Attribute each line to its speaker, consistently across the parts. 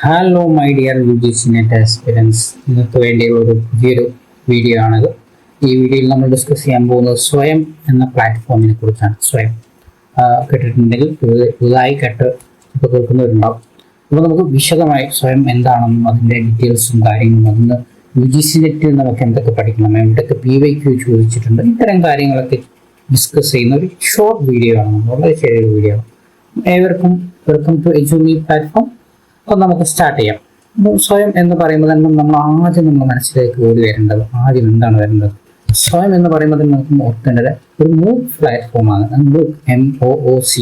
Speaker 1: Hello my dear UGC net aspirants, നിങ്ങൾക്ക് വേണ്ടി ഒരു പുതിയൊരു വീഡിയോ ആണിത്. ഈ വീഡിയോയിൽ നമ്മൾ ഡിസ്കസ് ചെയ്യാൻ പോകുന്നത് സ്വയം എന്ന പ്ലാറ്റ്ഫോമിനെ കുറിച്ചാണ്. സ്വയം കേട്ടിട്ടുണ്ടെങ്കിൽ പുതുതായി ഇപ്പോൾ കേൾക്കുന്നവരുണ്ടാവും. അപ്പോൾ നമുക്ക് വിശദമായി സ്വയം എന്താണെന്നും അതിൻ്റെ ഡീറ്റെയിൽസും കാര്യങ്ങളും അതിന് UGC നെറ്റിൽ നമുക്ക് എന്തൊക്കെ പഠിക്കണം, എന്തൊക്കെ PYQ ചോദിച്ചിട്ടുണ്ട്, ഇത്തരം കാര്യങ്ങളൊക്കെ ഡിസ്കസ് ചെയ്യുന്ന ഒരു ഷോർട്ട് വീഡിയോ ആണ്. വളരെ ചെറിയൊരു വീഡിയോ ആണ്. ഏവർക്കും വെൽക്കം ടു എജുമി പ്ലാറ്റ്ഫോം. അപ്പോൾ നമുക്ക് സ്റ്റാർട്ട് ചെയ്യാം. സ്വയം എന്ന് പറയുമ്പോൾ തന്നെ നമ്മൾ ആദ്യം മനസ്സിലേക്ക് ഓടി വരേണ്ടത് എന്താണ് വരുന്നത്? സ്വയം എന്ന് പറയുമ്പോൾ നമുക്ക് ഓർക്കേണ്ടത് ഒരു മൂക്ക് പ്ലാറ്റ്ഫോമാണ്. MOOC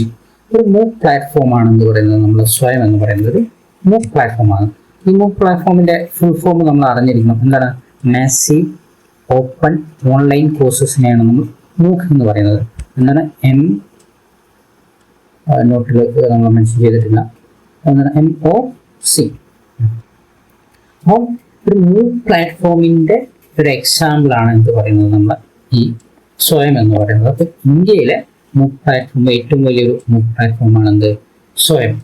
Speaker 1: ഒരു മൂക്ക് പ്ലാറ്റ്ഫോമാണ് എന്ന് പറയുന്നത്. നമ്മൾ സ്വയം എന്ന് പറയുന്നത് ഒരു മൂക്ക് പ്ലാറ്റ്ഫോമാണ്. ഈ മൂക്ക് പ്ലാറ്റ്ഫോമിന്റെ ഫുൾ ഫോം നമ്മൾ അറിഞ്ഞിരിക്കണം. എന്താണ്? മാസീവ് ഓപ്പൺ ഓൺലൈൻ കോഴ്സസിനെയാണ് നമ്മൾ മൂക്ക് എന്ന് പറയുന്നത്. എന്താണ്? നോട്ടിൽ നമ്മൾ മെൻഷൻ ചെയ്തിട്ടില്ല. MOOC. അപ്പോൾ ഒരു മൂക്ക് പ്ലാറ്റ്ഫോമിന്റെ ഒരു എക്സാമ്പിൾ ആണ് എന്ത് പറയുന്നത് നമ്മൾ ഈ സ്വയം എന്ന് പറയുന്നത്. അപ്പോൾ ഇന്ത്യയിലെ മൂക്ക് പ്ലാറ്റ്ഫോം ഏറ്റവും വലിയൊരു മൂക്ക് പ്ലാറ്റ്ഫോമാണ് എന്ത്? സ്വയം.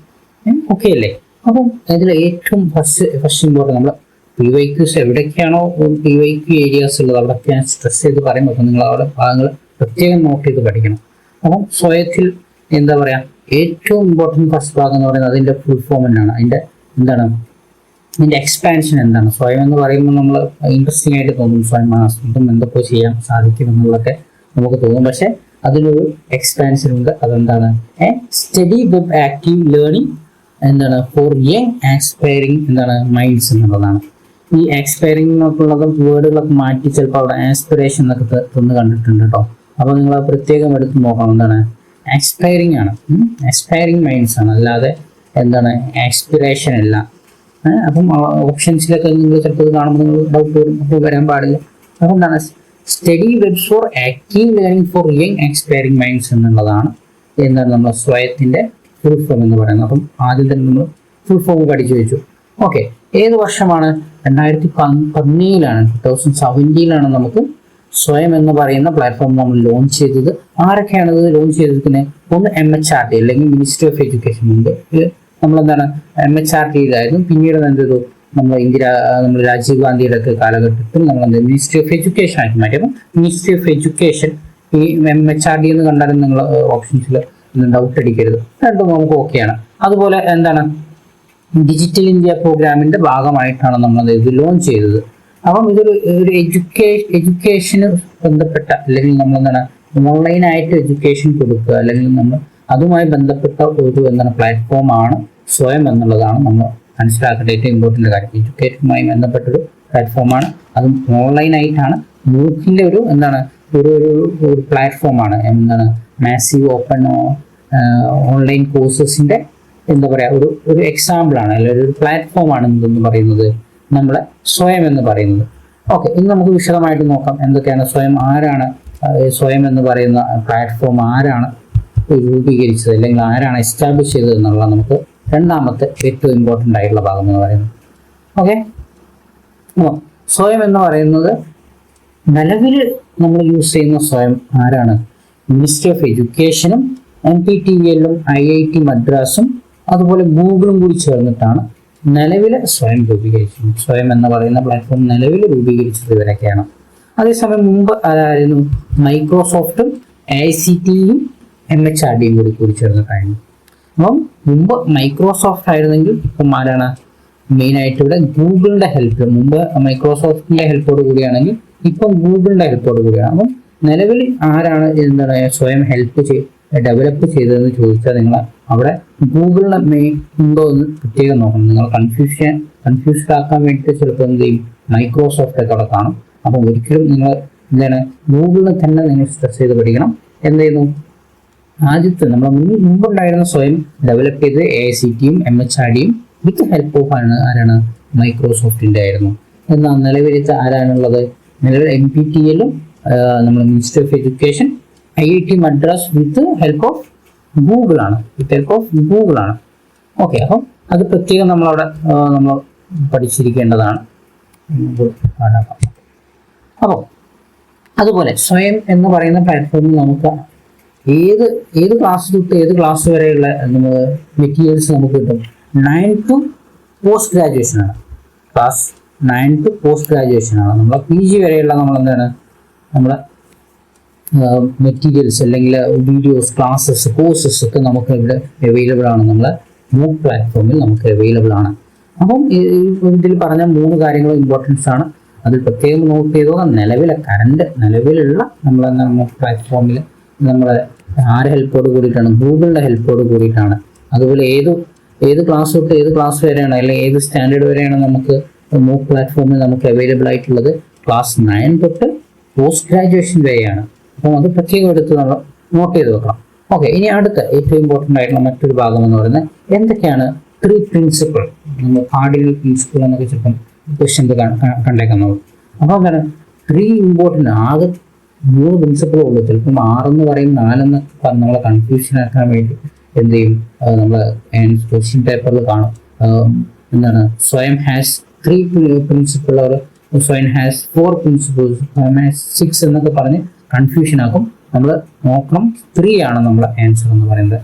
Speaker 1: ഓക്കെ അല്ലേ? അപ്പം ഇതിൽ ഏറ്റവും ഫസ്റ്റ് ഇമ്പോർട്ടൻ്റ് നമ്മൾ PYQs എവിടേക്കാണോ PYQ ഏരിയാസ് ഉള്ളത് അവിടെയൊക്കെ ഞാൻ സ്ട്രെസ് ചെയ്ത് പറയുമ്പോൾ അപ്പോൾ നിങ്ങൾ അവിടെ ഭാഗങ്ങൾ പ്രത്യേകം നോട്ട് ചെയ്ത് പഠിക്കണം. അപ്പം സ്വയത്തിൽ എന്താ പറയുക, ഏറ്റവും ഇമ്പോർട്ടൻറ്റ് ഫസ്റ്റ് ഭാഗം എന്ന് പറയുന്നത് അതിൻ്റെ ഫുൾ ഫോം തന്നെയാണ്. അതിൻ്റെ എക്സ്പാൻഷൻ എന്താണ്? സ്വയം എന്ന് പറയുമ്പോൾ നമ്മൾ ഇൻട്രസ്റ്റിംഗ് ആയിട്ട് തോന്നും. സ്വയം ആസ്വദിക്കും, എന്തൊക്കെ ചെയ്യാൻ സാധിക്കും എന്നുള്ളതൊക്കെ നമുക്ക് തോന്നും. പക്ഷെ അതിലൊരു എക്സ്പാൻഷൻ ഉണ്ട്. അതെന്താണ്? സ്റ്റഡി വെബ് ആക്റ്റീവ് ലേണിംഗ് എന്താണ് ഫോർ യങ് ആസ്പയറിംഗ് എന്താണ് മൈൻഡ്സ് എന്നുള്ളതാണ്. ഈ ആസ്പയറിംഗ് എന്നൊക്കെയുള്ളത് വേർഡുകളൊക്കെ മാറ്റി ചിലപ്പോൾ അവിടെ ആസ്പിറേഷൻ എന്നൊക്കെ തന്ന് കണ്ടിട്ടുണ്ട് കേട്ടോ. അപ്പോൾ നിങ്ങൾ പ്രത്യേകം എടുത്ത് നോക്കണം. എന്താണ്? ആസ്പയറിംഗ് ആണ്, ആസ്പയറിംഗ് മൈൻഡ്സ് ആണ്, അല്ലാതെ എന്താണ് ആസ്പിറേഷൻ അല്ല. അപ്പം ഓപ്ഷൻസിലൊക്കെ നിങ്ങൾ ചിലപ്പോൾ കാണുമ്പോൾ നിങ്ങൾ ഡൗട്ട് വരാൻ പാടില്ല. അപ്പം എന്താണ്? Study webs four active learning four young aspiring minds എന്നുള്ളതാണ് എന്താണ് നമ്മൾ സ്വയത്തിന്റെ ഫുൾ ഫോം എന്ന് പറയുന്നത്. അപ്പം ആദ്യം തന്നെ നമ്മൾ ഫുൾ ഫോം പഠിച്ചു വെച്ചു. ഓക്കെ, ഏത് വർഷമാണ്? 2017 2017 നമുക്ക് സ്വയം എന്ന് പറയുന്ന പ്ലാറ്റ്ഫോം നമ്മൾ ലോഞ്ച് ചെയ്തത്. ആരൊക്കെയാണ് ഇത് ലോഞ്ച് ചെയ്തിരിക്കുന്നത്? ഒന്ന് MHRD അല്ലെങ്കിൽ മിനിസ്ട്രി ഓഫ് എഡ്യൂക്കേഷൻ ഉണ്ട്. നമ്മളെന്താണ് MHRD ഇതായിരുന്നു. പിന്നീട് എന്ത് ചെയ്തു? നമ്മൾ രാജീവ് ഗാന്ധിയുടെ ഒക്കെ കാലഘട്ടത്തിൽ നമ്മൾ മിനിസ്ട്രി ഓഫ് എഡ്യൂക്കേഷൻ ആയിട്ട് മാറ്റി. അപ്പം മിനിസ്ട്രി ഓഫ് എഡ്യൂക്കേഷൻ ഈ MHRD എന്ന് കണ്ടാലും നിങ്ങൾ ഓപ്ഷൻസിൽ ഡൗട്ട് അടിക്കരുത്, രണ്ടും നമുക്ക് ഓക്കെയാണ്. അതുപോലെ എന്താണ്? ഡിജിറ്റൽ ഇന്ത്യ പ്രോഗ്രാമിന്റെ ഭാഗമായിട്ടാണ് നമ്മൾ ഇത് ലോഞ്ച് ചെയ്തത്. അപ്പം ഇതൊരു എഡ്യൂക്കേഷന് ബന്ധപ്പെട്ട അല്ലെങ്കിൽ നമ്മൾ എന്താണ് ഓൺലൈനായിട്ട് എഡ്യൂക്കേഷൻ കൊടുക്കുക അല്ലെങ്കിൽ നമ്മൾ അതുമായി ബന്ധപ്പെട്ട ഒരു എന്താണ് പ്ലാറ്റ്ഫോമാണ് സ്വയം എന്നുള്ളതാണ് നമ്മൾ മനസ്സിലാക്കേണ്ട ഏറ്റവും ഇമ്പോർട്ടൻ്റ് കാര്യം. എഡ്യൂക്കേഷനുമായി ബന്ധപ്പെട്ടൊരു പ്ലാറ്റ്ഫോമാണ്, അതും ഓൺലൈനായിട്ടാണ്. മൂക്കിൻ്റെ ഒരു എന്താണ് ഒരു പ്ലാറ്റ്ഫോമാണ്. എന്താണ്? മാസീവ് ഓപ്പൺ ഓൺലൈൻ കോഴ്സസിന്റെ എന്താ പറയുക ഒരു എക്സാമ്പിളാണ്, അല്ലെങ്കിൽ ഒരു പ്ലാറ്റ്ഫോമാണ് എന്തെന്ന് പറയുന്നത് നമ്മളെ സ്വയം എന്ന് പറയുന്നത്. ഓക്കെ, ഇന്ന് നമുക്ക് വിശദമായിട്ട് നോക്കാം എന്തൊക്കെയാണ് സ്വയം, ആരാണ് സ്വയം എന്ന് പറയുന്ന പ്ലാറ്റ്ഫോം, ആരാണ് രൂപീകരിച്ചത് അല്ലെങ്കിൽ ആരാണ് എസ്റ്റാബ്ലിഷ് ചെയ്തത് എന്നുള്ള നമുക്ക് രണ്ടാമത്തെ ഏറ്റവും ഇമ്പോർട്ടൻ്റ് ആയിട്ടുള്ള ഭാഗം എന്ന് പറയുന്നത്. ഓക്കെ, സ്വയം എന്ന് പറയുന്നത് നിലവിൽ നമ്മൾ യൂസ് ചെയ്യുന്ന സ്വയം ആരാണ്? മിനിസ്ട്രി ഓഫ് എഡ്യൂക്കേഷനും NPTEL-ഉം IIT മദ്രാസും അതുപോലെ ഗൂഗിളും കൂടി ചേർന്നിട്ടാണ് നിലവിലെ സ്വയം രൂപീകരിച്ചത്. സ്വയം എന്ന് പറയുന്ന പ്ലാറ്റ്ഫോം നിലവിൽ രൂപീകരിച്ചത് ഇവരൊക്കെയാണ്. അതേസമയം മുമ്പ് ആരായിരുന്നു? മൈക്രോസോഫ്റ്റും AICTE-യും MHRD-യും കൂടി ചേർന്നിട്ടായിരുന്നു. അപ്പം മുമ്പ് മൈക്രോസോഫ്റ്റ് ആയിരുന്നെങ്കിൽ ഇപ്പം ആരാണ് മെയിനായിട്ട് ഇവിടെ? ഗൂഗിളിന്റെ ഹെൽപ്പ്. മുമ്പ് മൈക്രോസോഫ്റ്റിന്റെ ഹെൽപ്പോട് കൂടിയാണെങ്കിൽ ഇപ്പം ഗൂഗിളിന്റെ ഹെൽപ്പോട് കൂടിയാണ്. അപ്പം നിലവിൽ ആരാണ് എന്താണ് സ്വയം ഡെവലപ്പ് ചെയ്തതെന്ന് ചോദിച്ചാൽ നിങ്ങൾ അവിടെ ഗൂഗിളിനെ ഉണ്ടോ എന്ന് പ്രത്യേകം നോക്കണം. നിങ്ങൾ കൺഫ്യൂസ്ഡ് ആക്കാൻ വേണ്ടിയിട്ട് ചിലപ്പോൾ എന്ത് ചെയ്യും? മൈക്രോസോഫ്റ്റ് ഒക്കെ അവിടെ കാണും. അപ്പം ഒരിക്കലും നിങ്ങൾ എന്താണ് ഗൂഗിളിനെ തന്നെ നിങ്ങൾ സ്ട്രെസ് ചെയ്ത് പഠിക്കണം. എന്ത് ചെയ്യുന്നു? ആദ്യത്തെ നമ്മൾ മുമ്പുണ്ടായിരുന്ന സ്വയം ഡെവലപ്പ് ചെയ്ത് AICTE-യും MHRD-യും വിത്ത് ഹെൽപ്പ് ഓഫ് ആരാണ്? മൈക്രോസോഫ്റ്റിന്റെ ആയിരുന്നു. എന്നാൽ നിലവിലത്തെ ആരാണുള്ളത്? നിലവിൽ NPTEL-ഉം നമ്മൾ ministry of education IIT Madras with help of ഗൂഗിളാണ്. ഓക്കെ, അപ്പം അത് പ്രത്യേകം നമ്മളവിടെ നമ്മൾ പഠിച്ചിരിക്കേണ്ടതാണ്. അപ്പോൾ അതുപോലെ സ്വയം എന്ന് പറയുന്ന പ്ലാറ്റ്ഫോമിൽ നമുക്ക് ഏത് ക്ലാസ് തൊട്ട് ഏത് ക്ലാസ് വരെയുള്ള മെറ്റീരിയൽസ് നമുക്ക് കിട്ടും. 9 to പോസ്റ്റ് ഗ്രാജുവേഷൻ ആണ്. ക്ലാസ് 9 പോസ്റ്റ് ഗ്രാജുവേഷൻ ആണ്. നമ്മളെ PG വരെയുള്ള നമ്മൾ എന്താണ് നമ്മളെ മെറ്റീരിയൽസ് അല്ലെങ്കിൽ വീഡിയോസ്, ക്ലാസ്സസ്, കോഴ്സസ് ഒക്കെ നമുക്ക് ഇവിടെ അവൈലബിൾ ആണ്. നമ്മളെ MOOC പ്ലാറ്റ്ഫോമിൽ നമുക്ക് അവൈലബിൾ ആണ്. അപ്പം ഇതിൽ പറഞ്ഞ 3 കാര്യങ്ങൾ ഇമ്പോർട്ടൻസ് ആണ്. അതിൽ പ്രത്യേകം നോട്ട് ചെയ്തോ നിലവിലുള്ള നമ്മളെ MOOC പ്ലാറ്റ്ഫോമിൽ നമ്മളെ ആരുടെ ഹെൽപ്പോട് കൂടിയിട്ടാണ്? ഗൂഗിളിൻ്റെ ഹെൽപ്പോട് കൂടിയിട്ടാണ്. അതുപോലെ ഏത് ക്ലാസ് തൊട്ട് ഏത് ക്ലാസ് വരെയാണ് അല്ലെങ്കിൽ ഏത് സ്റ്റാൻഡേർഡ് വരെയാണ് നമുക്ക് MOOC പ്ലാറ്റ്ഫോമിൽ നമുക്ക് അവൈലബിൾ ആയിട്ടുള്ളത്? ക്ലാസ് 9 തൊട്ട് പോസ്റ്റ് ഗ്രാജുവേഷൻ വരെയാണ്. അപ്പോൾ അത് പ്രത്യേകം എടുത്ത് നമ്മൾ നോട്ട് ചെയ്ത് വെക്കണം. ഓക്കെ, ഇനി അടുത്ത ഏറ്റവും ഇമ്പോർട്ടൻ്റ് ആയിട്ടുള്ള മറ്റൊരു ഭാഗം എന്ന് പറയുന്നത് എന്തൊക്കെയാണ് 3 പ്രിൻസിപ്പിൾ, നമ്മൾ കാർഡിനൽ പ്രിൻസിപ്പിൾ എന്നൊക്കെ ചിലപ്പം ക്വസ്റ്റ്യൻ കണ്ടേക്കാൻ നോക്കും. അപ്പോൾ എന്താണ് 3 ഇമ്പോർട്ടൻ്റ്, ആകെ 3 പ്രിൻസിപ്പിളേ ഉള്ളൂ. ചിലപ്പം 6 എന്ന് പറയും 4 എന്നൊക്കെ നമ്മളെ കൺഫ്യൂഷൻ ആക്കാൻ വേണ്ടി എന്ത് ചെയ്യും, നമ്മൾ ക്വസ്റ്റ്യൻ പേപ്പറിൽ കാണും. എന്താണ് സ്വയം ഹാസ് 3 പ്രിൻസിപ്പിൾ, സ്വയം ഹാസ് 4 പ്രിൻസിപ്പിൾസ്, സ്വയം ഹാസ് 6 എന്നൊക്കെ പറഞ്ഞ് കൺഫ്യൂഷൻ ആക്കും. നമ്മൾ നോക്കണം 3 ആണ് നമ്മളെ ആൻസർ എന്ന് പറയുന്നത്.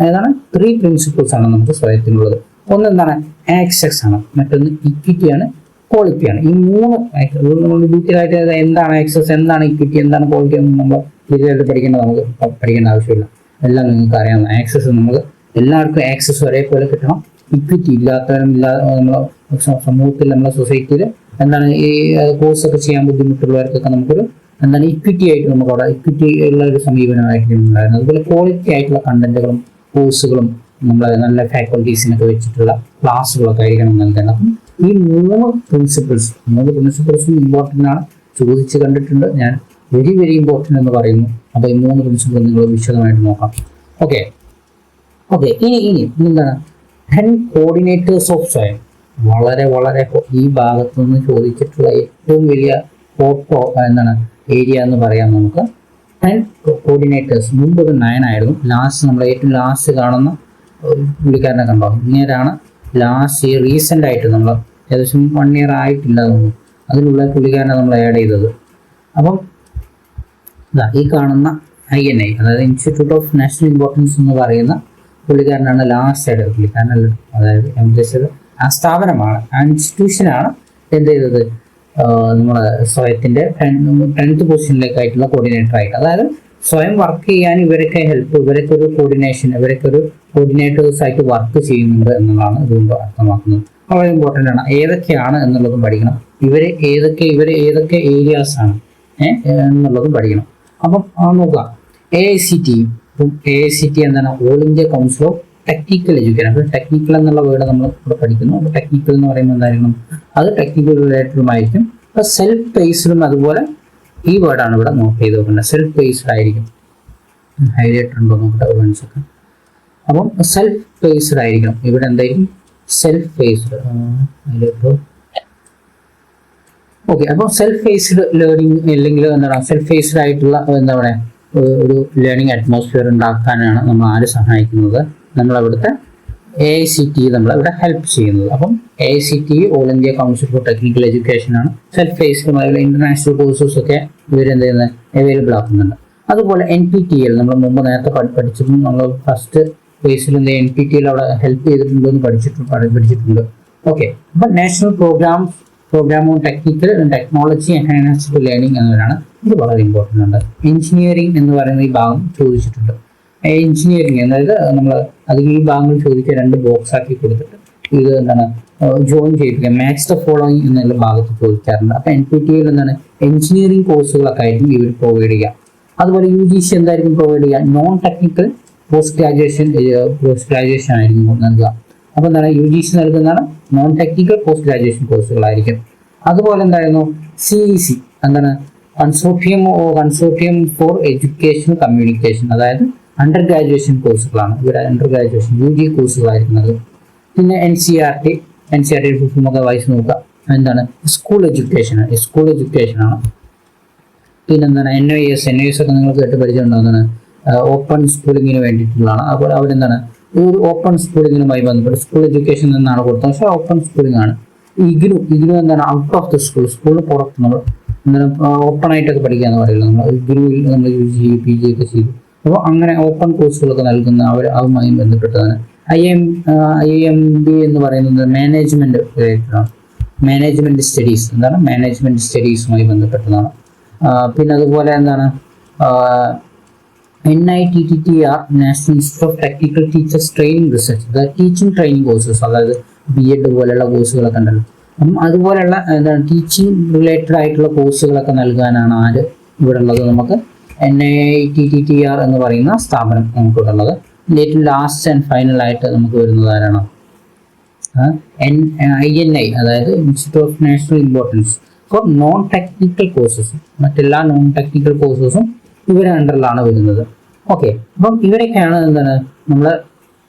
Speaker 1: ഏതാണ് 3 പ്രിൻസിപ്പിൾസ് ആണ് നമുക്ക് സ്വയത്തിനുള്ളത്. ഒന്ന് എന്താണ് ആക്സസ് ആണ്, മറ്റൊന്ന് ഇക്വിറ്റി ആണ്, ക്വാളിറ്റി ആണ്. ഈ 3 നമ്മൾ ഡീറ്റെയിൽ ആയിട്ട് എന്താണ് ആക്സസ്, എന്താണ് ഇക്വിറ്റി, എന്താണ് ക്വാളിറ്റി എന്ന് നമ്മൾ ഡീറ്റെയിൽ ആയിട്ട് പഠിക്കേണ്ട ആവശ്യമില്ല. എല്ലാം നിങ്ങൾക്ക് അറിയാവുന്ന ആക്സസ് നമുക്ക് എല്ലാവർക്കും ആക്സസ് ഒരേപോലെ കിട്ടണം. ഇക്വിറ്റി ഇല്ലാത്തവരും നമ്മളെ സമൂഹത്തിൽ നമ്മളെ സൊസൈറ്റിയിൽ എന്താണ് ഈ കോഴ്സൊക്കെ ചെയ്യാൻ ബുദ്ധിമുട്ടുള്ളവർക്കൊക്കെ നമുക്കൊരു എന്താണ് ഇക്വിറ്റി ആയിട്ട് നമുക്ക് അവിടെ ഇക്വിറ്റി ഉള്ള ഒരു സമീപനമായിരിക്കും ഉണ്ടായിരുന്നത്. അതുപോലെ ക്വാളിറ്റി ആയിട്ടുള്ള കണ്ടന്റുകളും കോഴ്സുകളും നമ്മളെ നല്ല ഫാക്കൽറ്റീസിനൊക്കെ വെച്ചിട്ടുള്ള ക്ലാസ്സുകളൊക്കെ ആയിരിക്കണം നൽകേണ്ടത്. അപ്പം ഈ 3 പ്രിൻസിപ്പിൾസും ഇമ്പോർട്ടൻ്റ് ആണ്. ചോദിച്ച് കണ്ടിട്ടുണ്ട് ഞാൻ, വെരി വെരി ഇമ്പോർട്ടൻ്റ് എന്ന് പറയുന്നു. അപ്പോൾ ഈ 3 പ്രിൻസിപ്പിൾ നിങ്ങൾ വിശദമായിട്ട് നോക്കാം. ഓക്കെ, ഇനി എന്താണ് 10 കോർഡിനേറ്റേഴ്സ് ഓഫ് സ്വയം. വളരെ ഈ ഭാഗത്തു നിന്ന് ചോദിച്ചിട്ടുള്ള ഏറ്റവും വലിയ എന്താണ് ഏരിയ എന്ന് പറയാം നമുക്ക്. 10 കോർഡിനേറ്റേഴ്സ്. മുമ്പ് 9 ആയിരുന്നു. നമ്മൾ ഏറ്റവും ലാസ്റ്റ് കാണുന്ന പുള്ളിക്കാരനെ കണ്ടോ? ഇങ്ങനെയാണ് ലാസ്റ്റ് റീസെൻ്റ് ആയിട്ട് നമ്മൾ ഏകദേശം 1 ഇയർ ആയിട്ടില്ല തോന്നുന്നു, അതിലുള്ള പുള്ളിക്കാരനെ നമ്മൾ ആഡ് ചെയ്തത്. അപ്പം ഈ കാണുന്ന INI, അതായത് ഇൻസ്റ്റിറ്റ്യൂട്ട് ഓഫ് നാഷണൽ ഇമ്പോർട്ടൻസ് എന്ന് പറയുന്ന പുള്ളിക്കാരനാണ് ലാസ്റ്റ് ആയിട്ട്. പുള്ളിക്കാരനല്ല, അതായത് ഉദ്ദേശിച്ചത് ആ സ്ഥാപനമാണ്, ആ ഇൻസ്റ്റിറ്റ്യൂഷനാണ് എന്ത് ചെയ്തത്, നമ്മളെ സ്വയത്തിൻ്റെ 10th പൊസിഷനിലേക്കായിട്ടുള്ള കോർഡിനേറ്റർ ആയിട്ട്. അതായത് സ്വയം വർക്ക് ചെയ്യാൻ ഇവരൊക്കെ ഇവരൊക്കെ ഒരു കോർഡിനേറ്റേഴ്സ് ആയിട്ട് വർക്ക് ചെയ്യുന്നുണ്ട് എന്നുള്ളതാണ് ഇതുകൊണ്ട് അർത്ഥമാക്കുന്നത്. വളരെ ഇമ്പോർട്ടൻ്റ് ആണ്. ഏതൊക്കെയാണ് എന്നുള്ളതും പഠിക്കണം. ഇവര് ഏതൊക്കെ ഏരിയാസ് ആണ് എന്നുള്ളതും പഠിക്കണം. അപ്പം നോക്കുക, AICT. ഇപ്പം AICT എന്താണ്? All India council of technical education. അപ്പോൾ ടെക്നിക്കൽ എന്നുള്ള വേർഡ് നമ്മൾ ഇവിടെ പഠിക്കുന്നു. അപ്പോൾ ടെക്നിക്കൽ എന്ന് പറയുമ്പോൾ എന്തായിരിക്കണം? അത് ടെക്നിക്കൽ റിലേറ്റഡുമായിരിക്കും. അപ്പോൾ സെൽഫ് ബേസ്ഡും അതുപോലെ ഈ വേർഡാണ് ഇവിടെ നോട്ട് ചെയ്ത് നോക്കേണ്ടത്. സെൽഫ് ബേസ്ഡ് ആയിരിക്കും. ഹൈലൈറ്റർ ഉണ്ടോ നോക്കട്ടെ ഒരു സെക്കൻഡ്. അപ്പം സെൽഫ് ബേസ്ഡ് ആയിരിക്കണം. ഇവിടെ എന്തായിരിക്കും? Self based. ഓക്കെ, അപ്പോൾ സെൽഫ് ബേസ്ഡ് ലേണിംഗ് അല്ലെങ്കിൽ എന്താണ് സെൽഫ് ബേസ്ഡ് ആയിട്ടുള്ള എന്താ പറയുക ഒരു ലേണിംഗ് അറ്റ്മോസ്ഫിയർ ഉണ്ടാക്കാനാണ് നമ്മൾ ആര് സഹായിക്കുന്നത്? നമ്മളവിടുത്തെ AICT നമ്മളവിടെ ഹെൽപ്പ് ചെയ്യുന്നത്. അപ്പം AICT all India council for technical education ആണ്. സെൽഫ് ബേസ്ഡ് ഇന്റർനാഷണൽ കോഴ്സസ് ഒക്കെ ഇവരെന്ത് ചെയ്യുന്നത് അവൈലബിൾ ആക്കുന്നുണ്ട്. അതുപോലെ NPTEL നമ്മൾ മുമ്പ് നേരത്തെ പഠിച്ചിട്ടും നമ്മൾ ഫസ്റ്റ് ബേസിൽ NPTEL അവിടെ ഹെൽപ്പ് ചെയ്തിട്ടുണ്ടോ എന്ന് പഠിച്ചിട്ടുണ്ട്. ഓക്കെ, അപ്പം national programme on technical technology enhanced learning എന്നവരാണ്. ഇത് വളരെ ഇമ്പോർട്ടൻ്റ് ആണ്. എഞ്ചിനീയറിംഗ് എന്ന് പറയുന്ന ഈ ഭാഗം ചോദിച്ചിട്ടുണ്ട്. എഞ്ചിനീയറിംഗ് അതായത് നമ്മൾ അതിൽ ഈ ഭാഗങ്ങൾ ചോദിക്കുക 2 ബോക്സ് ആക്കി കൊടുത്തിട്ട് ഇത് എന്താണ് ജോയിൻ ചെയ്യിപ്പിക്കുക. മാച്ച് ദ ഫോളോയിങ് എന്നുള്ള ഭാഗത്ത് ചോദിക്കാറുണ്ട്. അപ്പം NPTEL എന്താണ് എഞ്ചിനീയറിംഗ് കോഴ്സുകളൊക്കെ ആയിരിക്കും ഇവർ പ്രൊവൈഡ് ചെയ്യുക. അതുപോലെ UGC എന്തായിരിക്കും പ്രൊവൈഡ് ചെയ്യുക? നോൺ ടെക്നിക്കൽ പോസ്റ്റ് ഗ്രാജുവേഷൻ ആയിരിക്കും നൽകുക. അപ്പോൾ എന്താണ് UGC നൽകുന്നതാണ് നോൺ ടെക്നിക്കൽ പോസ്റ്റ് ഗ്രാജുവേഷൻ കോഴ്സുകളായിരിക്കും. അതുപോലെ എന്തായിരുന്നു CEC എന്താണ് കൺസോർട്ടിയം ഫോർ എഡ്യൂക്കേഷൻ കമ്മ്യൂണിക്കേഷൻ, അതായത് അണ്ടർ ഗ്രാജുവേഷൻ കോഴ്സുകളാണ്. ഇവിടെ അണ്ടർ ഗ്രാജുവേഷൻ UG കോഴ്സുകളായിരിക്കുന്നത്. പിന്നെ NCERT ഒക്കെ വായിച്ച് നോക്കുക. എന്താണ് സ്കൂൾ എഡ്യൂക്കേഷൻ ആണ്. പിന്നെ എന്താണ് NIS ഒക്കെ നിങ്ങൾ കേട്ട് പരിചയമുണ്ടാകുന്നതാണ്. ഓപ്പൺ സ്കൂളിങ്ങിന് വേണ്ടിയിട്ടുള്ളതാണ്. അപ്പോൾ അവരെന്താണ് ഒരു ഓപ്പൺ സ്കൂളിങ്ങിനുമായി ബന്ധപ്പെട്ട് സ്കൂൾ എഡ്യൂക്കേഷൻ എന്നാണ് കൊടുത്തത്, പക്ഷേ ഓപ്പൺ സ്കൂളിംഗ് ആണ്. ഇഗ്നു എന്താണ് ഔട്ട് ഓഫ് ദ സ്കൂളിന് പുറത്ത് നമ്മൾ എന്താണ് ഓപ്പൺ ആയിട്ടൊക്കെ പഠിക്കാന്ന് പറയുന്നത്. നമ്മൾ ഇഗ്നുവിൽ നമ്മൾ UG PG ഒക്കെ ചെയ്തു. അപ്പോൾ അങ്ങനെ ഓപ്പൺ കോഴ്സുകളൊക്കെ നൽകുന്ന അതുമായി ബന്ധപ്പെട്ടതാണ്. IMB എന്ന് പറയുന്നത് മാനേജ്മെന്റ് റിലേറ്റഡ് ആണ്. മാനേജ്മെന്റ് സ്റ്റഡീസ് എന്താണ് മാനേജ്മെന്റ് സ്റ്റഡീസുമായി ബന്ധപ്പെട്ടതാണ്. പിന്നെ അതുപോലെ എന്താണ് NITTR national institute of technical teachers training research teaching training courses, അതായത് B.Ed പോലെയുള്ള കോഴ്സുകളൊക്കെ ഉണ്ടല്ലോ. അപ്പം അതുപോലെയുള്ള എന്താണ് ടീച്ചിങ് റിലേറ്റഡ് ആയിട്ടുള്ള കോഴ്സുകളൊക്കെ നൽകാനാണ് ആര് ഇവിടെ ഉള്ളത്, നമുക്ക് NITTR എന്ന് പറയുന്ന സ്ഥാപനം നമുക്കിവിടെ ഉള്ളത്. ഏറ്റവും ലാസ്റ്റ് ആൻഡ് ഫൈനൽ ആയിട്ട് നമുക്ക് വരുന്നത് ആരാണ്? INI, അതായത് institute of national importance for non technical courses. മറ്റെല്ലാ നോൺ ടെക്നിക്കൽ കോഴ്സസും ഇവരെ അണ്ടറിലാണ് വരുന്നത്. ഓക്കെ, അപ്പം ഇവരൊക്കെയാണ് എന്താണ് നമ്മൾ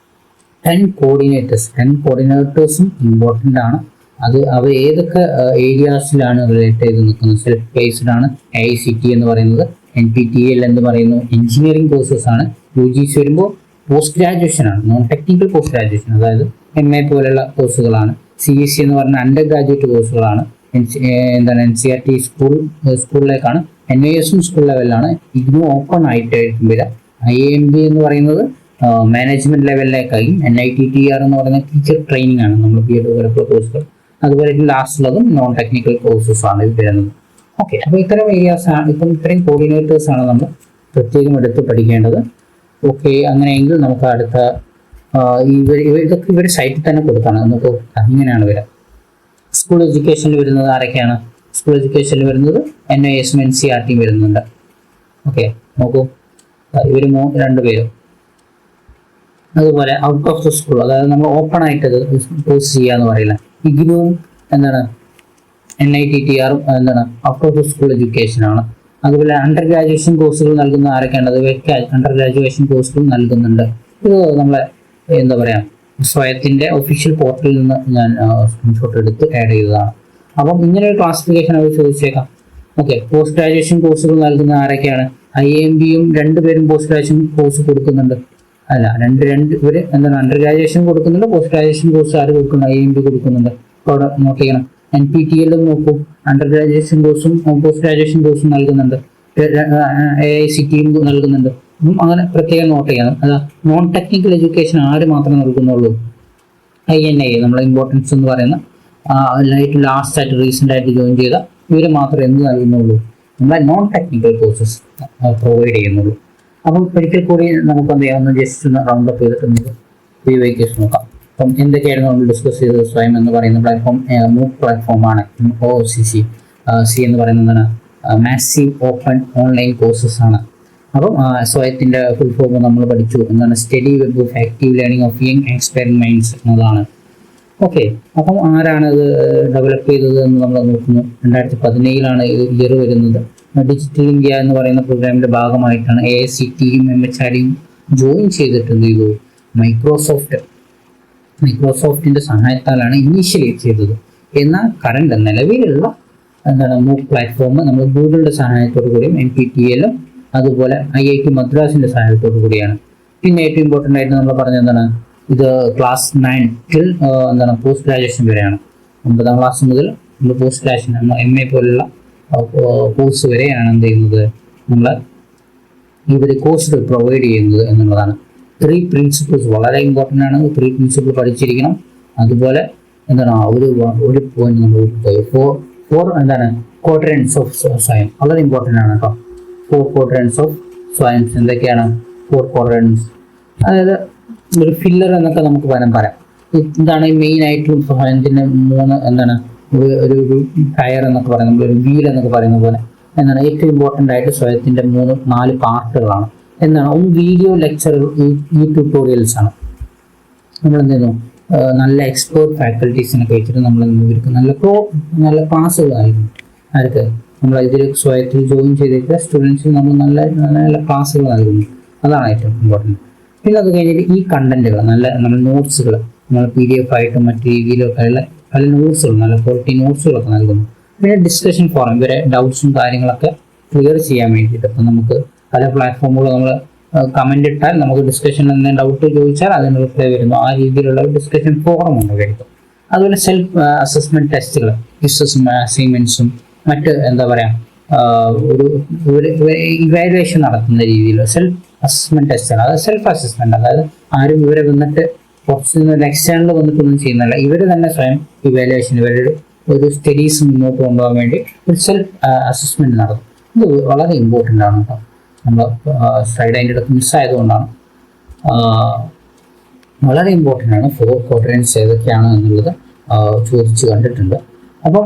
Speaker 1: 10 കോർഡിനേറ്റേഴ്സും ഇമ്പോർട്ടൻ്റ് ആണ്. അത് അവർ ഏതൊക്കെ ഏരിയാസിലാണ് റിലേറ്റ് ചെയ്ത് നിൽക്കുന്നത്? സെൽഫ് പ്ലേസ്ഡ് ആണ് AICT എന്ന് പറയുന്നത്. NPTEL എന്ന് പറയുന്നു എഞ്ചിനീയറിംഗ് കോഴ്സസ് ആണ്. UGC വരുമ്പോൾ പോസ്റ്റ് ഗ്രാജുവേഷൻ ആണ്, നോൺ ടെക്നിക്കൽ പോസ്റ്റ് ഗ്രാജുവേഷൻ, അതായത് MA പോലെയുള്ള കോഴ്സുകളാണ്. CSE എന്ന് പറഞ്ഞ അണ്ടർ ഗ്രാജുവേറ്റ് കോഴ്സുകളാണ്. എന്താണ് NCERT സ്കൂളിലേക്കാണ്. NISും സ്കൂൾ ലെവലിലാണ്. IGNOU ഓപ്പൺ ആയിട്ടായിരിക്കും വരിക. IIMB എന്ന് പറയുന്നത് മാനേജ്മെന്റ് ലെവലിലേക്കായി. NITTR എന്ന് പറയുന്ന ടീച്ചർ ട്രെയിനിങ് ആണ്, നമ്മൾ B.Ed പോലുള്ള കോഴ്സുകൾ. അതുപോലെ ലാസ്റ്റ് ഉള്ളതും നോൺ ടെക്നിക്കൽ കോഴ്സസ് ആണ് വരുന്നത്. ഓക്കെ, അപ്പോൾ ഇത്തരം ഏരിയാസ് ആണ്, ഇത്രയും കോർഡിനേറ്റേഴ്സ് ആണ് നമ്മൾ പ്രത്യേകം എടുത്ത് പഠിക്കേണ്ടത്. ഓക്കെ, അങ്ങനെയെങ്കിൽ നമുക്ക് അടുത്ത ഇതൊക്കെ ഇവരുടെ സൈറ്റിൽ തന്നെ കൊടുത്താണ്. നമുക്ക് ഇങ്ങനെയാണ് വരിക. സ്കൂൾ എഡ്യൂക്കേഷനിൽ വരുന്നത് ആരൊക്കെയാണ്? സ്കൂൾ എഡ്യൂക്കേഷനിൽ വരുന്നത് NISും NCERTയും വരുന്നുണ്ട്. ഓക്കെ, നോക്കൂ, ഇവർ 2 പേരും. അതുപോലെ ഔട്ട് ഓഫ് ദ സ്കൂൾ, അതായത് നമ്മൾ ഓപ്പൺ ആയിട്ട് കോഴ്സ് ചെയ്യാന്ന് പറയില്ല. IGNOUവും എന്താണ് NITTRും എന്താണ് out of the school education ആണ്. അതുപോലെ അണ്ടർ ഗ്രാജുവേഷൻ കോഴ്സുകൾ നൽകുന്ന ആരൊക്കെയാണ്? അതൊക്കെ അണ്ടർ ഗ്രാജുവേഷൻ കോഴ്സുകൾ നൽകുന്നുണ്ട്. ഇത് നമ്മളെ എന്താ പറയാ സ്വയത്തിന്റെ ഒഫീഷ്യൽ പോർട്ടലിൽ നിന്ന് ഞാൻ സ്ക്രീൻഷോട്ട് എടുത്ത് ആഡ് ചെയ്തതാണ്. അപ്പം ഇങ്ങനെ ഒരു ക്ലാസിഫിക്കേഷൻ അവർ ചോദിച്ചേക്കാം. ഓക്കെ, പോസ്റ്റ് ഗ്രാജുവേഷൻ കോഴ്സുകൾ നൽകുന്ന ആരൊക്കെയാണ്? IIMBയും 2 പേരും പോസ്റ്റ് ഗ്രാജുവേഷൻ കോഴ്സ് കൊടുക്കുന്നുണ്ട്. അല്ല, ഇവര് എന്താണ് അണ്ടർ ഗ്രാജുവേഷൻ കൊടുക്കുന്നുണ്ട്, പോസ്റ്റ് ഗ്രാജുവേഷൻ കോഴ്സ് ആര് കൊടുക്കുന്നുണ്ട്? IIMB കൊടുക്കുന്നുണ്ട്. അപ്പോൾ അവിടെ നോട്ട് ചെയ്യണം. NPTELും നോക്കൂ, അണ്ടർ ഗ്രാജുവേഷൻ കോഴ്സും പോസ്റ്റ് ഗ്രാജുവേഷൻ കോഴ്സും നൽകുന്നുണ്ട്. AICTയും നൽകുന്നുണ്ട്. അങ്ങനെ പ്രത്യേകം നോട്ട് ചെയ്യണം. അതാ നോൺ ടെക്നിക്കൽ എഡ്യൂക്കേഷൻ ആര് മാത്രം നൽകുന്നുള്ളൂ? INI, നമ്മളെ ഇമ്പോർട്ടൻസ് എന്ന് പറയുന്ന ലാസ്റ്റ് ആയിട്ട് റീസെന്റ് ആയിട്ട് ജോയിൻ ചെയ്ത ഇവര് മാത്രമേ എന്ത് നൽകുന്നുള്ളൂ? നമ്മളെ നോൺ ടെക്നിക്കൽ കോഴ്സസ് പ്രൊവൈഡ് ചെയ്യുന്നുള്ളൂ. അപ്പം ഒരിക്കൽ കൂടി നമുക്ക് എന്ത് ചെയ്യാം, ജസ്റ്റ് ഒന്ന് റൗണ്ട് അപ്പ് ചെയ്തിട്ട് നമുക്ക് VYQs നോക്കാം. അപ്പം എന്തൊക്കെയായിരുന്നു നമ്മൾ ഡിസ്കസ് ചെയ്തത്? സ്വയം എന്ന് പറയുന്ന പ്ലാറ്റ്ഫോം MOOC പ്ലാറ്റ്ഫോമാണ്. OCC എന്ന് പറയുന്നത് മാസീവ് ഓപ്പൺ ഓൺലൈൻ കോഴ്സസ് ആണ്. അപ്പം സ്വയത്തിന്റെ ഫുൾ ഫോം നമ്മൾ പഠിച്ചു. എന്താണ്? Study web of active learning of young experiments എന്നതാണ്. ഓക്കെ, അപ്പം ആരാണ് ഇത് ഡെവലപ്പ് ചെയ്തത് എന്ന് നമ്മൾ നോക്കുന്നു. 2017 ഇയർ വരുന്നത്. ഡിജിറ്റൽ ഇന്ത്യ എന്ന് പറയുന്ന പ്രോഗ്രാമിന്റെ ഭാഗമായിട്ടാണ് AICTയും MHRDയും ജോയിൻ ചെയ്തിട്ട് എന്ത് ചെയ്തു? മൈക്രോസോഫ്റ്റിന്റെ സഹായത്താലാണ് ഇനീഷ്യലി ചെയ്തത്. എന്നാൽ കറണ്ട് നിലവിലുള്ള എന്താണ് MOOC പ്ലാറ്റ്ഫോം നമ്മൾ ഗൂഗിളിന്റെ സഹായത്തോടു കൂടിയും NPTELും അതുപോലെ IIT മദ്രാസിന്റെ സഹായത്തോടു കൂടിയാണ്. പിന്നെ ഏറ്റവും ഇമ്പോർട്ടൻ്റ് ആയിട്ട് നമ്മൾ പറഞ്ഞ എന്താണ്, ഇത് ക്ലാസ് 9 till എന്താണ് പോസ്റ്റ് ഗ്രാജുവേഷൻ വരെയാണ്. 9ാം ക്ലാസ് മുതൽ നമ്മൾ പോസ്റ്റ് ഗ്രാജുവേഷൻ MA പോലുള്ള കോഴ്സ് വരെയാണ് എന്ത് ചെയ്യുന്നത്, നമ്മൾ ഇവർ കോഴ്സുകൾ പ്രൊവൈഡ് ചെയ്യുന്നത് എന്നുള്ളതാണ്. 3 പ്രിൻസിപ്പിൾസ് വളരെ ഇമ്പോർട്ടൻ്റ് ആണ്. 3 പ്രിൻസിപ്പിൾ പഠിച്ചിരിക്കണം. അതുപോലെ എന്താണ് ഒരു പോയിന്റ് നമ്മൾ 4 എന്താണ് ക്വാഡ്രന്റ്സ് ഓഫ് സയൻസ് വളരെ ഇമ്പോർട്ടൻ്റ് ആണ് കേട്ടോ. 4 ക്വാഡ്രന്റ്സ് ഓഫ് സയൻസ് എന്തൊക്കെയാണ്? 4 ക്വാഡ്രന്റ്സ്, അതായത് ഒരു ഫില്ലർ എന്നൊക്കെ നമുക്ക് പറയാം. ഇതാണ് മെയിൻ ആയിട്ടും സയൻസിന്റെ 3 എന്താണ് ഒരു ടയർ എന്നൊക്കെ പറയുന്നത്, നമ്മളൊരു വീൽ എന്നൊക്കെ പറയുന്ന പോലെ എന്താണ് ഏറ്റവും ഇമ്പോർട്ടൻ്റ് ആയിട്ട് സ്വയത്തിന്റെ 4 പാർട്ടുകളാണ്. എന്താണ്? ഒന്ന് വീഡിയോ ലെക്ചർ, ഈ ട്യൂട്ടോറിയൽസ് ആണ്. നമ്മൾ എന്ത് ചെയ്യുന്നു, നല്ല എക്സ്പേർട്ട് ഫാക്കൽറ്റീസിനൊക്കെ വെച്ചിട്ട് നമ്മൾ ഇവർക്ക് നല്ല ക്ലാസ്സുകളായിരുന്നു. ആർക്ക്? നമ്മൾ ഇതിൽ സ്വയത്തിൽ ജോയിൻ ചെയ്തിട്ട് സ്റ്റുഡൻസിന് നമ്മൾ നല്ല ക്ലാസ്സുകൾ നൽകുന്നു. അതാണ് ഏറ്റവും ഇമ്പോർട്ടൻറ്റ്. പിന്നെ അത് കഴിഞ്ഞിട്ട് ഈ കണ്ടന്റുകൾ നമ്മൾ നോട്ട്സുകൾ നമ്മൾ PDF ആയിട്ടും മറ്റു രീതിയിലൊക്കെ ഉള്ള പല നോട്ട്സുകൾ, നല്ല ക്വാളിറ്റി നോട്ട്സുകളൊക്കെ നൽകുന്നു. പിന്നെ ഡിസ്കഷൻ ഫോറം, ഇവരെ ഡൗട്ട്സും കാര്യങ്ങളൊക്കെ ക്ലിയർ ചെയ്യാൻ വേണ്ടിയിട്ട്. അപ്പം നമുക്ക് പല പ്ലാറ്റ്ഫോമുകൾ നമ്മൾ കമന്റ് ഇട്ടാൽ നമുക്ക് ഡിസ്കഷനിൽ എന്തെങ്കിലും ഡൗട്ട് ചോദിച്ചാൽ അതിന് റിപ്ലൈ വരുന്നു. ആ രീതിയിലുള്ള ഡിസ്കഷൻ ഫോറം ഉണ്ട് കഴിക്കും. അതുപോലെ സെൽഫ് അസസ്മെന്റ് ടെസ്റ്റുകൾ, ക്വിസസും അസൈൻമെന്റ്സും മറ്റ് എന്താ പറയാ ഒരു ഇവാലുവേഷൻ നടത്തുന്ന രീതിയിൽ സെൽഫ് അസസ്മെന്റ് ടെസ്റ്റുകൾ, അതായത് സെൽഫ് അസസ്മെന്റ്, അതായത് ആരും ഇവരെ വന്നിട്ട് കുറച്ച് എക്സ്റ്റേണൽ വന്നിട്ടൊന്നും ചെയ്യുന്നില്ല. ഇവർ തന്നെ സ്വയം ഇവാലുവേഷൻ, ഇവരുടെ ഒരു സ്റ്റഡീസ് മുന്നോട്ട് കൊണ്ടുപോകാൻ വേണ്ടി ഒരു സെൽഫ് അസസ്മെന്റ് നടത്തും. ഇത് വളരെ ഇമ്പോർട്ടൻ്റ് ആണ് കേട്ടോ. നമ്മൾ സ്ലൈഡ് അതിൻ്റെ അടുത്ത് മിസ്സായതുകൊണ്ടാണ്. വളരെ ഇമ്പോർട്ടൻ്റ് ആണ്. 4 ക്വാഡ്രൻസ് ഏതൊക്കെയാണ് എന്നുള്ളത് ചോദിച്ച് കണ്ടിട്ടുണ്ട്. അപ്പം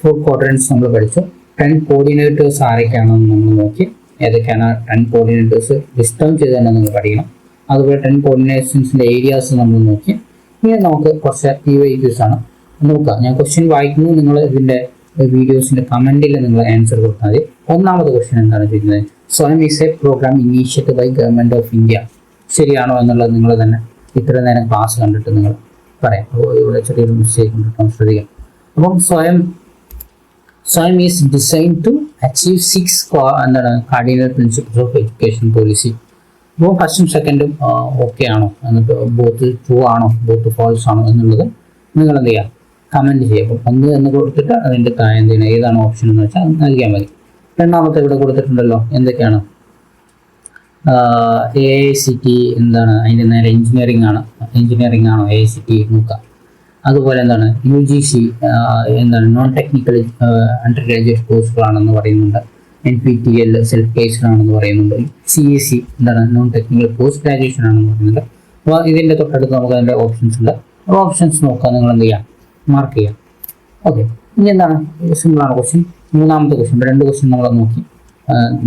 Speaker 1: 4 ക്വാഡ്രൻസ് നമ്മൾ പഠിച്ചു. 10 കോർഡിനേറ്റേഴ്സ് ആരൊക്കെയാണെന്ന് നമ്മൾ നോക്കി. ഏതൊക്കെയാണ് 10 കോർഡിനേറ്റേഴ്സ് ലിസ്റ്റ് ഡൗൺ ചെയ്ത് തന്നെ നിങ്ങൾ പഠിക്കണം. അതുപോലെ 10 കോർഡിനേഷൻസിൻ്റെ ഏരിയാസ് നമ്മൾ നോക്കി. ഇനി നമുക്ക് കുറച്ച് PYQs ആണ് നോക്കുക. ഞാൻ ക്വസ്റ്റ്യൻ വായിക്കുന്നു, നിങ്ങൾ ഇതിൻ്റെ വീഡിയോസിൻ്റെ കമൻറ്റിൽ നിങ്ങൾ ആൻസർ കൊടുത്താൽ മതി. ഒന്നാമത്തെ ക്വസ്റ്റ്യൻ എന്താണ് ചെയ്യുന്നത്? Swayam is a programme initiated by government of India. ശരിയാണോ എന്നുള്ളത് നിങ്ങൾ തന്നെ ഇത്ര നേരം ക്ലാസ് കണ്ടിട്ട് നിങ്ങൾ പറയാം. അപ്പോൾ ഇവിടെ ചെറിയൊരു മിസ്റ്റേക്ക് കൊണ്ടിട്ട് ശ്രദ്ധിക്കാം. അപ്പം Swayam is design to achieve 6 cardinal principles of education policy. അപ്പോൾ ഫസ്റ്റും സെക്കൻഡും ഓക്കെ ആണോ, എന്നിട്ട് ബോത്ത് ട്രൂ ആണോ, ബോത്ത് ഫാൾസ് ആണോ എന്നുള്ളത് നിങ്ങൾ എന്ത് ചെയ്യുക, കമൻറ്റ് ചെയ്യുക. അപ്പം 1 എന്ന് കൊടുത്തിട്ട് അതിൻ്റെ താഴെ എന്ത് ചെയ്യണം, ഏതാണ് ഓപ്ഷൻ എന്ന് വെച്ചാൽ നൽകിയാൽ മതി. രണ്ടാമത്തെ ഇവിടെ കൊടുത്തിട്ടുണ്ടല്ലോ, എന്തൊക്കെയാണ്? AICT എന്താണ്, അതിൻ്റെ നേരെ എഞ്ചിനീയറിംഗ് ആണോ AICT നോക്കുക. അതുപോലെ എന്താണ് UGC എന്താണ് നോൺ ടെക്നിക്കൽ അണ്ടർ ഗ്രാജുവേറ്റ് കോഴ്സുകളാണെന്ന് പറയുന്നുണ്ട്. NPTEL സെൽഫ് കേസ് ആണെന്ന് പറയുന്നുണ്ട്. CSE എന്താണ് നോൺ ടെക്നിക്കൽ പോസ്റ്റ് ഗ്രാജുവേഷൻ ആണെന്ന് പറയുന്നുണ്ട്. അപ്പോൾ ഇതിൻ്റെ തൊട്ടടുത്ത് നമുക്ക് അതിൻ്റെ ഓപ്ഷൻസ് ഉണ്ട്. അപ്പോൾ ഓപ്ഷൻസ് നോക്കുക, നിങ്ങൾ എന്ത് ചെയ്യാം, മാർക്ക് ചെയ്യാം. ഓക്കെ, ഇനി എന്താണ്, സിമ്പിളാണ് ക്വസ്റ്റ്യൻ. മൂന്നാമത്തെ ക്വസ്റ്റ്യൻ, 2 ക്വസ്റ്റ്യൻ നമ്മൾ നോക്കി,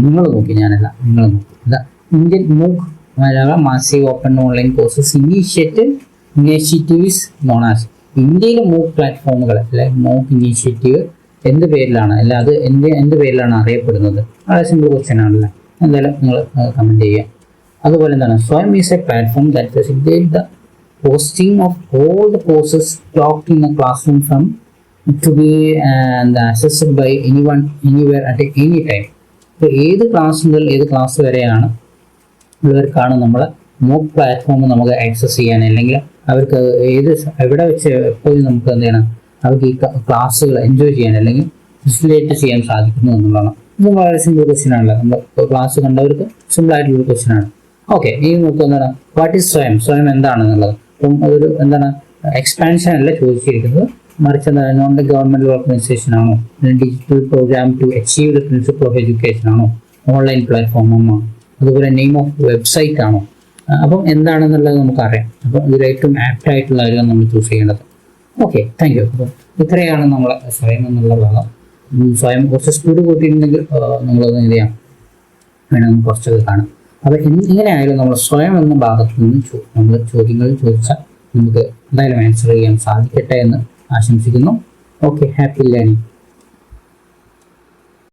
Speaker 1: നിങ്ങൾ നോക്കി, ഞാനല്ല, നിങ്ങൾ നോക്കി. Indian MOOC Malayalam massive open online courses initiative is known as. ഇന്ത്യയിലെ MOOC പ്ലാറ്റ്ഫോമുകൾ അല്ലെ MOOC ഇനീഷ്യേറ്റീവ് എന്ത് പേരിലാണ്, അല്ല അത് എന്ത് പേരിലാണ് അറിയപ്പെടുന്നത്? വളരെ സിമ്പിൾ ക്വസ്റ്റ്യൻ ആണല്ലേ, എന്തായാലും നിങ്ങൾ കമൻറ്റ് ചെയ്യുക. അതുപോലെ എന്താണ്, Swayam is a platform that facilitate the posting of all the courses talked in a classroom from to be accessed by anyone anywhere at any time. ഇപ്പോൾ ഏത് ക്ലാസ് മുതൽ ഏത് ക്ലാസ് വരെയാണ് ഉള്ളവർക്കാണ് നമ്മളെ MOOC പ്ലാറ്റ്ഫോം നമുക്ക് ആക്സസ് ചെയ്യാൻ, അല്ലെങ്കിൽ അവർക്ക് എവിടെ വെച്ച് എപ്പോഴും നമുക്ക് എന്ത് ചെയ്യണം, അവർക്ക് ഈ ക്ലാസ്സുകൾ എൻജോയ് ചെയ്യാൻ അല്ലെങ്കിൽ ഫെസിലിറ്റേറ്റ് ചെയ്യാൻ സാധിക്കുന്നു എന്നുള്ളതാണ്. ഇത് വളരെ സിമ്പിൾ ക്വസ്റ്റ്യൻ ആണല്ലോ, നമ്മൾ ക്ലാസ് കണ്ടവർക്ക് സിമ്പിൾ ആയിട്ടുള്ള ക്വസ്റ്റ്യൻ ആണ്. ഓക്കെ, ഇനി നമുക്ക് എന്താണ്, വാട്ട് ഈസ് സ്വയം എന്താണെന്നുള്ളത്. അപ്പം അതൊരു എന്താണ് എക്സ്പാൻഷൻ അല്ല ചോദിച്ചിരിക്കുന്നത്, മറിച്ച് എന്താണ് നോൺ ഗവൺമെൻറ് ഓർഗനൈസേഷൻ ആണോ, digital programme to achieve the principle of education ആണോ, ഓൺലൈൻ പ്ലാറ്റ്ഫോം ആണോ, അതുപോലെ നെയിം ഓഫ് വെബ്സൈറ്റ് ആണോ. അപ്പം എന്താണെന്നുള്ളത് നമുക്കറിയാം. അപ്പം ഇതിൽ ഏറ്റവും ആപ്റ്റ് ആയിട്ടുള്ള കാര്യം നമ്മൾ ചൂസ് ചെയ്യേണ്ടത്. Okay, thank you. അപ്പം ഇത്രയാണ് നമ്മളെ സ്വയം എന്നുള്ള ഭാഗം. സ്വയം കുറച്ച് സ്പീഡ് കൂട്ടിയിട്ടുണ്ടെങ്കിൽ നമ്മളത് എന്ത് ചെയ്യാം, വേണമെങ്കിൽ കുറച്ചൊക്കെ കാണാം. അപ്പോൾ ഇങ്ങനെയായാലും നമ്മൾ സ്വയം എന്ന ഭാഗത്ത് നിന്ന് നമ്മൾ ചോദ്യങ്ങൾ ചോദിച്ചാൽ നമുക്ക് എന്തായാലും ആൻസർ ചെയ്യാൻ സാധിക്കട്ടെ എന്ന് ആശംസിക്കുന്നു. Okay, happy learning.